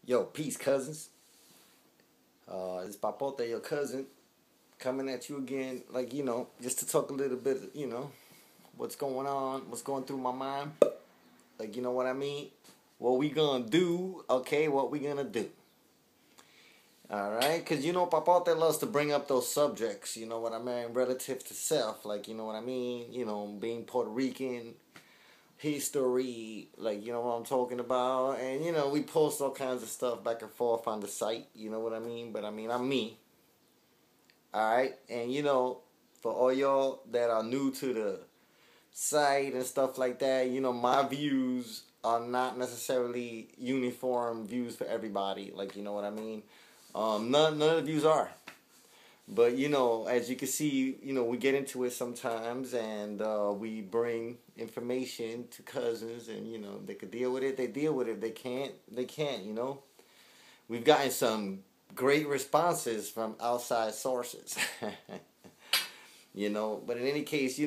Yo, peace, cousins. It's Papote, your cousin, coming at you again, like, just to talk a little bit, what's going on, what's going through my mind. Like, you know what I mean? What we gonna do, okay, what we gonna do. Alright? Because, Papote loves to bring up those subjects, you know what I mean, relative to self, like, you know what I mean? Being Puerto Rican, history, like, you know what I'm talking about, and we post all kinds of stuff back and forth on the site, you know what I mean, but I mean, I'm me, alright, and for all y'all that are new to the site and stuff like that, my views are not necessarily uniform views for everybody, like, you know what I mean, none of the views are. But, as you can see, we get into it sometimes, and we bring information to cousins, and, they could deal with it, they deal with it. They can't, We've gotten some great responses from outside sources. But in any case,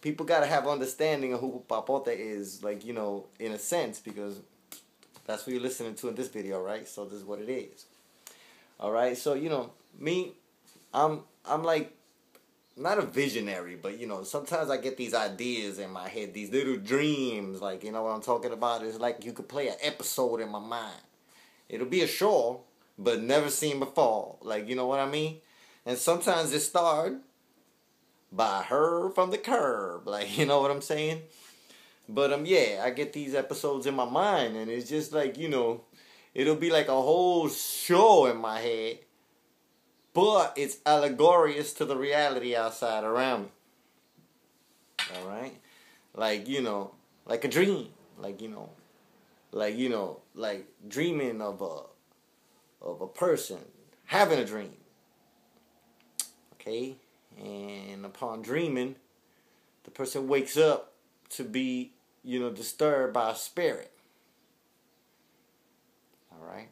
people got to have understanding of who Papote is, like, in a sense, because that's what you're listening to in this video, right? So this is what it is. All right, so, me... I'm like, not a visionary, but, sometimes I get these ideas in my head, these little dreams, like, you know what I'm talking about? It's like you could play an episode in my mind. It'll be a show, but never seen before, like, you know what I mean? And sometimes it's starred by her from the curb, like, you know what I'm saying? But, yeah, I get these episodes in my mind, and it's just like, it'll be like a whole show in my head. But it's allegorious to the reality outside around me. Alright? Like, like a dream. Like, like dreaming of a person having a dream. Okay? And upon dreaming, the person wakes up to be, disturbed by a spirit. Alright?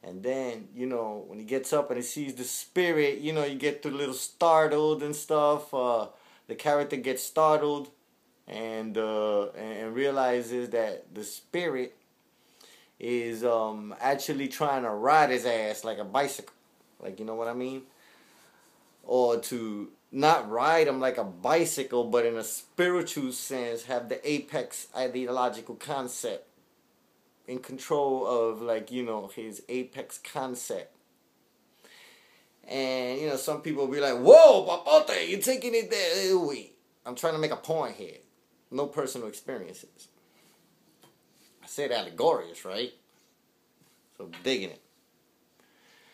And then, when he gets up and he sees the spirit, you get a little startled and stuff. The character gets startled and realizes that the spirit is actually trying to ride his ass like a bicycle. Like, you know what I mean? Or to not ride him like a bicycle, but in a spiritual sense, have the apex ideological concept in control of, like, his apex concept. And, some people will be like, whoa, Papote, you're taking it there. Wait, I'm trying to make a point here. No personal experiences. I said allegorious, right? So I'm digging it.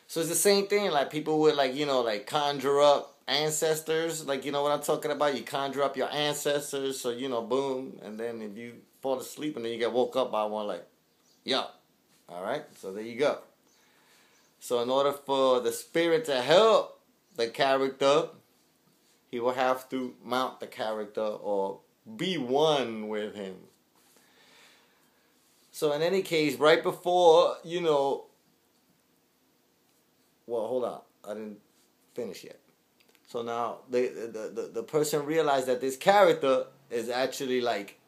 So it's the same thing, like, people would, like, like, conjure up ancestors, like, you know what I'm talking about? You conjure up your ancestors, so, boom, and then if you fall asleep and then you get woke up by one, like, yo, alright, so there you go. So in order for the spirit to help the character, he will have to mount the character or be one with him. So in any case, right before, well, hold on, I didn't finish yet. So now the person realized that this character is actually like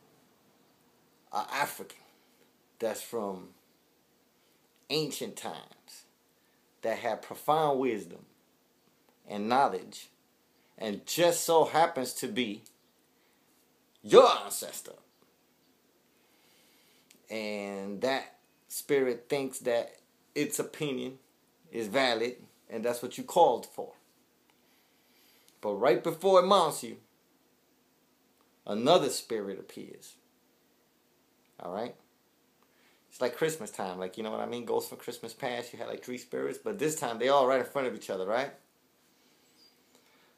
an African. That's from ancient times, that had profound wisdom and knowledge, and just so happens to be your ancestor. And that spirit thinks that its opinion is valid, and that's what you called for. But right before it mounts you, another spirit appears. Alright? It's like Christmas time, like, you know what I mean? Ghosts from Christmas Past, you had like 3 spirits, but this time they all right in front of each other, right?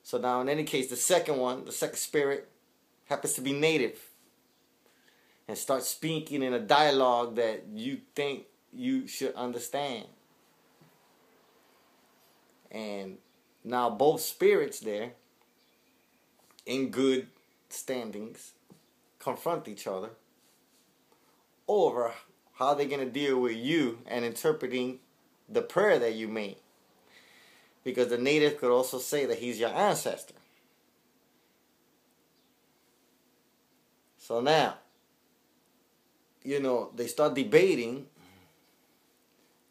So now in any case, the second spirit, happens to be native and starts speaking in a dialogue that you think you should understand. And now both spirits there, in good standings, confront each other over how they're going to deal with you and interpreting the prayer that you made. Because the native could also say that he's your ancestor. So now, they start debating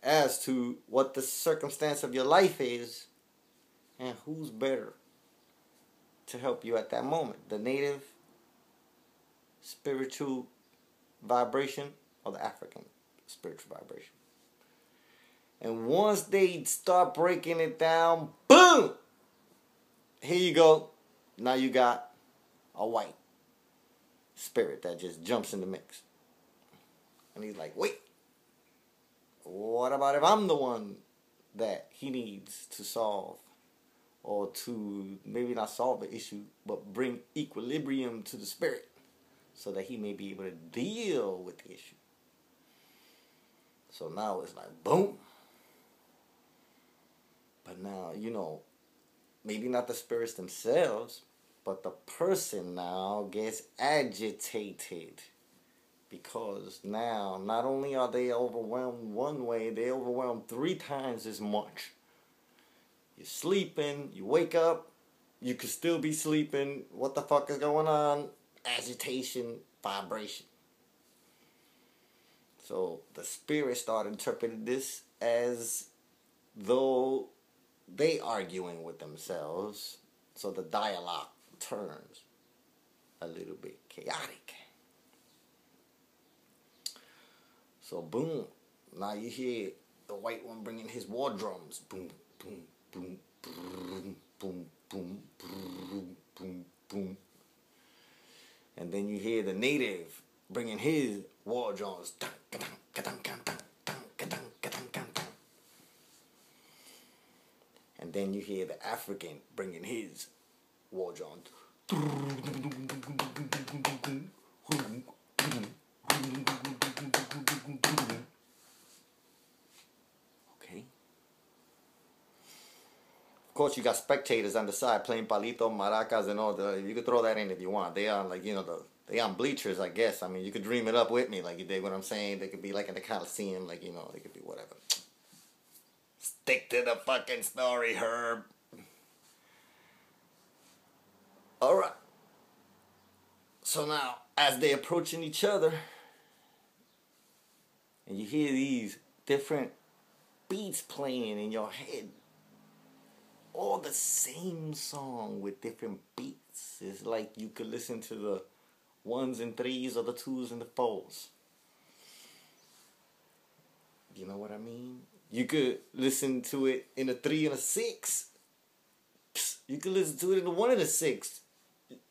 as to what the circumstance of your life is and who's better to help you at that moment. The native spiritual vibration or the African spiritual vibration. And once they start breaking it down, boom! Here you go. Now you got a white spirit that just jumps in the mix. And he's like, wait, what about if I'm the one that he needs to solve, or to maybe not solve the issue, but bring equilibrium to the spirit so that he may be able to deal with the issue. So now it's like, boom. But now, maybe not the spirits themselves, but the person now gets agitated. Because now, not only are they overwhelmed one way, they're overwhelmed 3 times as much. You're sleeping, you wake up, you could still be sleeping. What the fuck is going on? Agitation, vibration. So the spirit started interpreting this as though they arguing with themselves. So the dialogue turns a little bit chaotic. So boom, now you hear the white one bringing his war drums. Boom, boom, boom, boom, boom, boom, boom, boom, boom. And then you hear the native bringing his war drums. And then you hear the African bringing his war drums. Okay. Of course, you got spectators on the side playing palito, maracas, and all that. You could throw that in if you want. They are they on bleachers, I guess. I mean, you could dream it up with me, like you dig what I'm saying. They could be like in the Coliseum, they could be whatever. Stick to the fucking story, Herb. Alright. So now, as they're approaching each other, and you hear these different beats playing in your head, all the same song with different beats. It's like you could listen to the 1s and 3s or the 2s and the 4s. You know what I mean? You could listen to it in a 3 and a 6. You could listen to it in a 1 and a 6.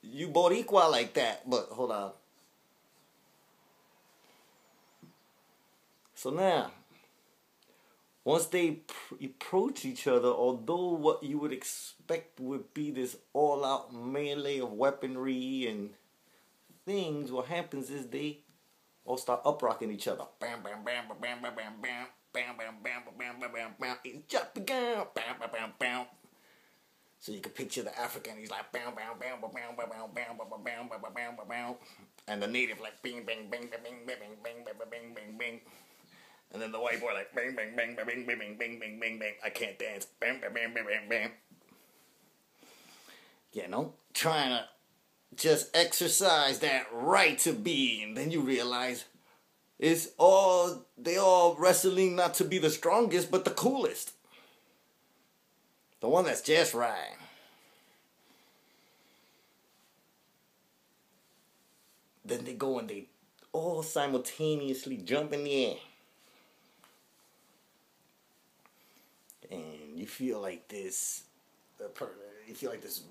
You both equal like that. But hold on. So now, once they approach each other, although what you would expect would be this all-out melee of weaponry and things, what happens is they all start uprocking each other. Bam, bam, bam, bam, bam, bam, bam. Bam, bam, bam, bam, bam, bam, bam. He's jumping down. Bam, bam, bam, bam. So you can picture the African. He's like bam, bam, bam, bam, bam, bam, bam, bam, bam, bam, bam, bam, bam, bam. And the native like bing, bang, bang, bang, bang, bang, bang, bang, bang, bang, bang. And then the white boy like bang, bang, bang, bang, bang, bang, bang, bang, bang, bang. I can't dance. Bam, bam, bam, bam, bam, bam. Trying to just exercise that right to be, and then you realize they all wrestling not to be the strongest, but the coolest. The one that's just right. Then they go and they all simultaneously jump in the air. And you feel like this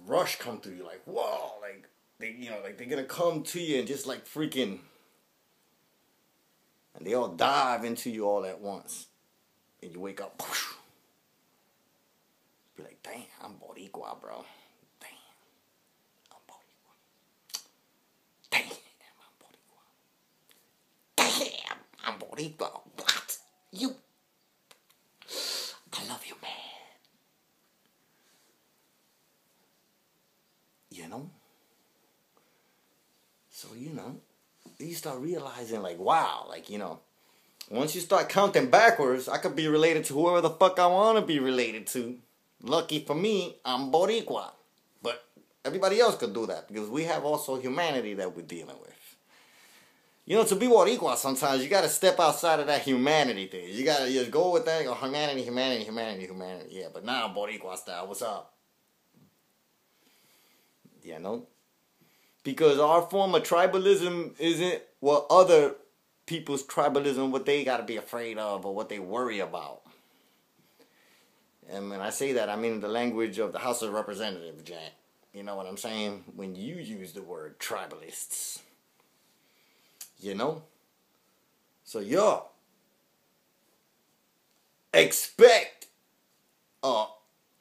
rush come through you, like, whoa, like they're gonna come to you and just like freaking. And they all dive into you all at once. And you wake up. Whoosh, be like, damn, I'm Boricua, bro. Damn, I'm Boricua. Damn, I'm Boricua. Damn, I'm Boricua. What? You? I love you, man. So, you start realizing, like, wow, like, once you start counting backwards, I could be related to whoever the fuck I want to be related to. Lucky for me, I'm Boricua. But everybody else could do that because we have also humanity that we're dealing with. You know, to be Boricua, sometimes you gotta step outside of that humanity thing. You gotta just go with that, go humanity. Yeah, but now Boricua style, what's up? You know? Because our form of tribalism isn't what other people's tribalism, what they gotta be afraid of or what they worry about. And when I say that, I mean the language of the House of Representatives, Jack. You know what I'm saying? When you use the word tribalists. You know? So, yo, expect a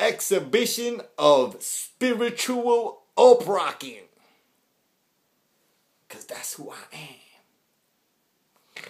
exhibition of spiritual uprocking. Because that's who I am.